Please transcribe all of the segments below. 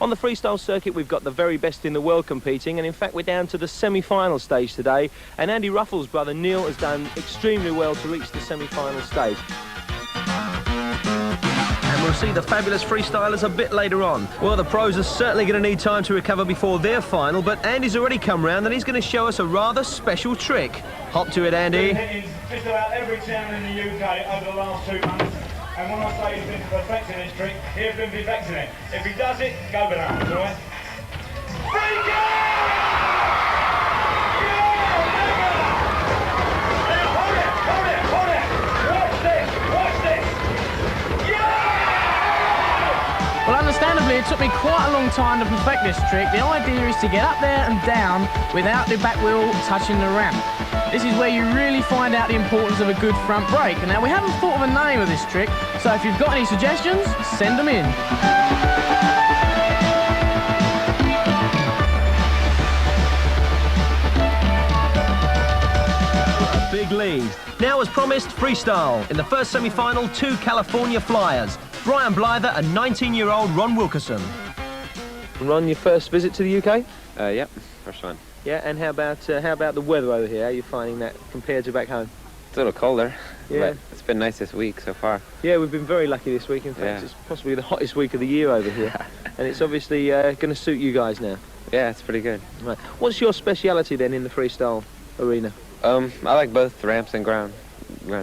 On the freestyle circuit, we've got the very best in the world competing, and in fact we're down to the semi-final stage today, and Andy Ruffell's brother Neil has done extremely well to reach the semi-final stage. And we'll see the fabulous freestylers a bit later on. Well, the pros are certainly going to need time to recover before their final, but Andy's already come round and he's going to show us a rather special trick. Hop to it, Andy. He's been hitting just about every town in the UK over the last 2 months. And when I say he's been perfecting this trick, he's been perfecting it. If he does it, go bananas, all right? Freak it! Now hold it, hold it, hold it! Watch this, watch this! Yeah! Well, understandably, it took me quite a long time to perfect this trick. The idea is to get up there and down without the back wheel touching the ramp. This is where you really find out the importance of a good front brake. And now, we haven't thought of a name of this trick, so if you've got any suggestions, send them in. A big lead. Now, as promised, freestyle. In the first semi-final, 2 California flyers. Brian Blythe and 19-year-old Ron Wilkerson. Ron, your first visit to the UK? Yep, first one. Yeah, and how about the weather over here? How are you finding that compared to back home? It's a little colder, yeah. But it's been nice this week so far. Yeah, we've been very lucky this week. In fact, it's possibly the hottest week of the year over here. And it's obviously going to suit you guys now. Yeah, it's pretty good. Right. What's your speciality then in the freestyle arena? I like both ramps and ground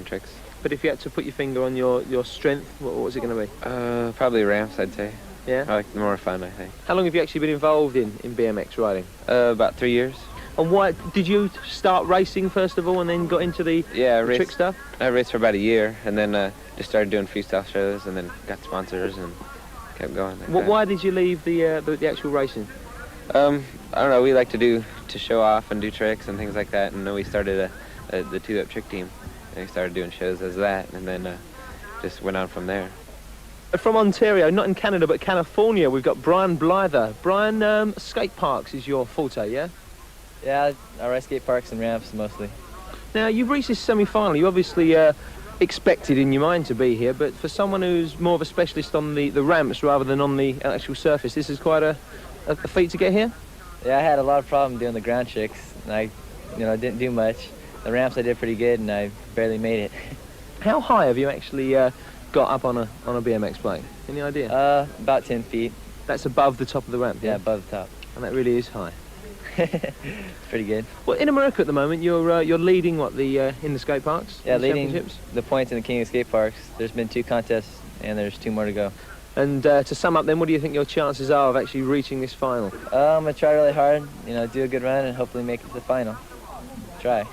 tricks. But if you had to put your finger on your strength, what was it going to be? Probably ramps, I'd say. Yeah? I like the more fun, I think. How long have you actually been involved in BMX riding? About 3 years. And why did you start racing first of all and then got into the trick stuff? I raced for about a year and then just started doing freestyle shows and then got sponsors and kept going. Why did you leave the actual racing? I don't know, we like to show off and do tricks and things like that, and then we started the 2-up trick team. And we started doing shows as that, and then just went on from there. From Ontario, not in Canada, but California, we've got Brian Blythe. Brian, skate parks is your forte, yeah? Yeah, I ride skate parks and ramps mostly. Now, you've reached this semi-final. You obviously expected in your mind to be here, but for someone who's more of a specialist on the ramps rather than on the actual surface, this is quite a feat to get here? Yeah, I had a lot of problem doing the ground tricks, and I didn't do much. The ramps I did pretty good, and I barely made it. How high have you actually got up on a BMX bike? Any idea? About 10 feet. That's above the top of the ramp? Yeah, above the top. And that really is high. Pretty good. Well, in America at the moment, you're leading what in the skate parks? Yeah, leading the points in the King of Skate Parks. There's been 2 contests, and there's 2 more to go. And to sum up, then, what do you think your chances are of actually reaching this final? I'm gonna try really hard. Do a good run, and hopefully make it to the final. Try.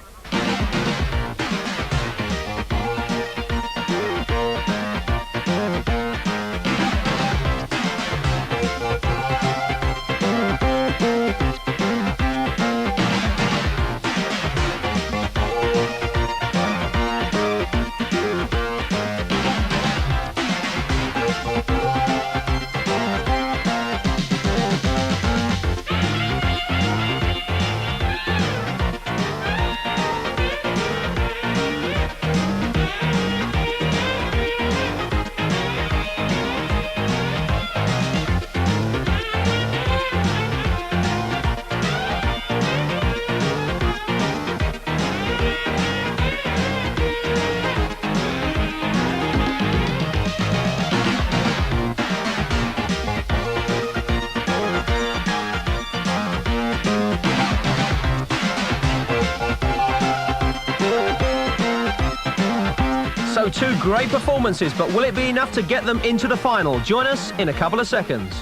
So 2 great performances, but will it be enough to get them into the final? Join us in a couple of seconds.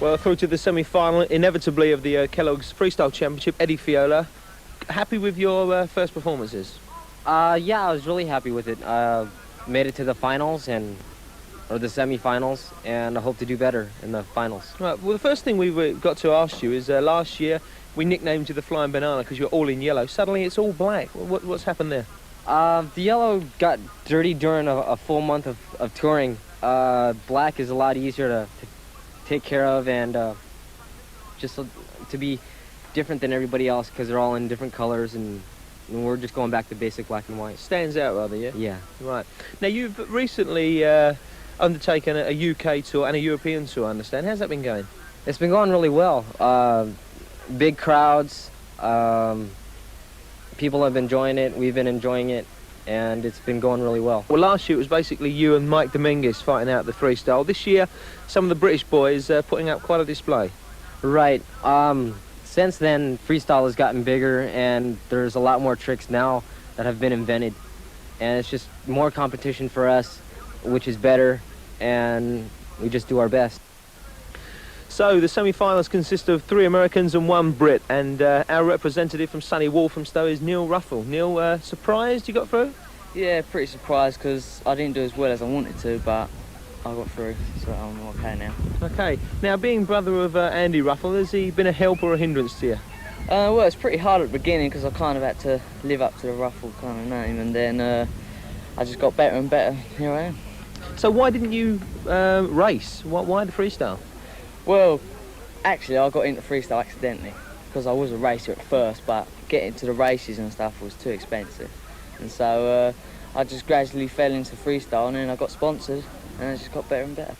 Well, through to the semi-final, inevitably, of the Kellogg's Freestyle Championship, Eddie Fiola. Happy with your first performances? Yeah, I was really happy with it. Made it to the finals or the semi-finals, and I hope to do better in the finals. Right, well, the first thing we've got to ask you is last year we nicknamed you the Flying Banana because you're all in yellow. Suddenly it's all black. What's happened there? The yellow got dirty during a full month of touring. Black is a lot easier to take care of and just to be different than everybody else because they're all in different colors and we're just going back to basic black and white. Stands out rather, yeah? Yeah. Right. Now you've recently undertaken a UK tour and a European tour, I understand. How's that been going? It's been going really well. Big crowds. People have been enjoying it. We've been enjoying it, and it's been going really well. Well, last year it was basically you and Mike Dominguez fighting out the freestyle. This year, some of the British boys putting out quite a display. Right. Since then, freestyle has gotten bigger, and there's a lot more tricks now that have been invented. And it's just more competition for us, which is better, and we just do our best. So the semi-finals consist of 3 Americans and 1 Brit, and our representative from sunny Walthamstow is Neil Ruffell. Neil, surprised you got through? Yeah, pretty surprised because I didn't do as well as I wanted to, but I got through, so I'm okay now. Okay. Now, being brother of Andy Ruffell, has he been a help or a hindrance to you? Well, it's pretty hard at the beginning because I kind of had to live up to the Ruffell kind of name, and then I just got better and better. Here I am. So why didn't you race? Why the freestyle? Well, actually, I got into freestyle accidentally because I was a racer at first, but getting to the races and stuff was too expensive. And so I just gradually fell into freestyle, and then I got sponsored, and I just got better and better.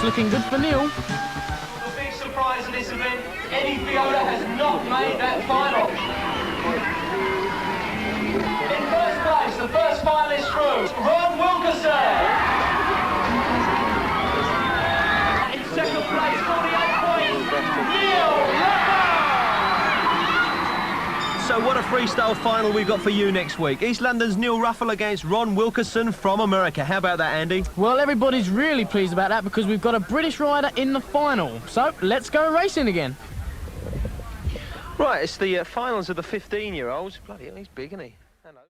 Looking good for Neil. The big surprise of this event, Eddie Fiola has not made that final. In first place, the first finalist through, Ron Wilkerson. In second place, 48 points, Neil Ruffell. So what a freestyle final we've got for you next week. East London's Neil Ruffell against Ron Wilkerson from America. How about that, Andy? Well, everybody's really pleased about that because we've got a British rider in the final. So let's go racing again. Right, it's the finals of the 15-year-olds. Bloody hell, he's big, isn't he?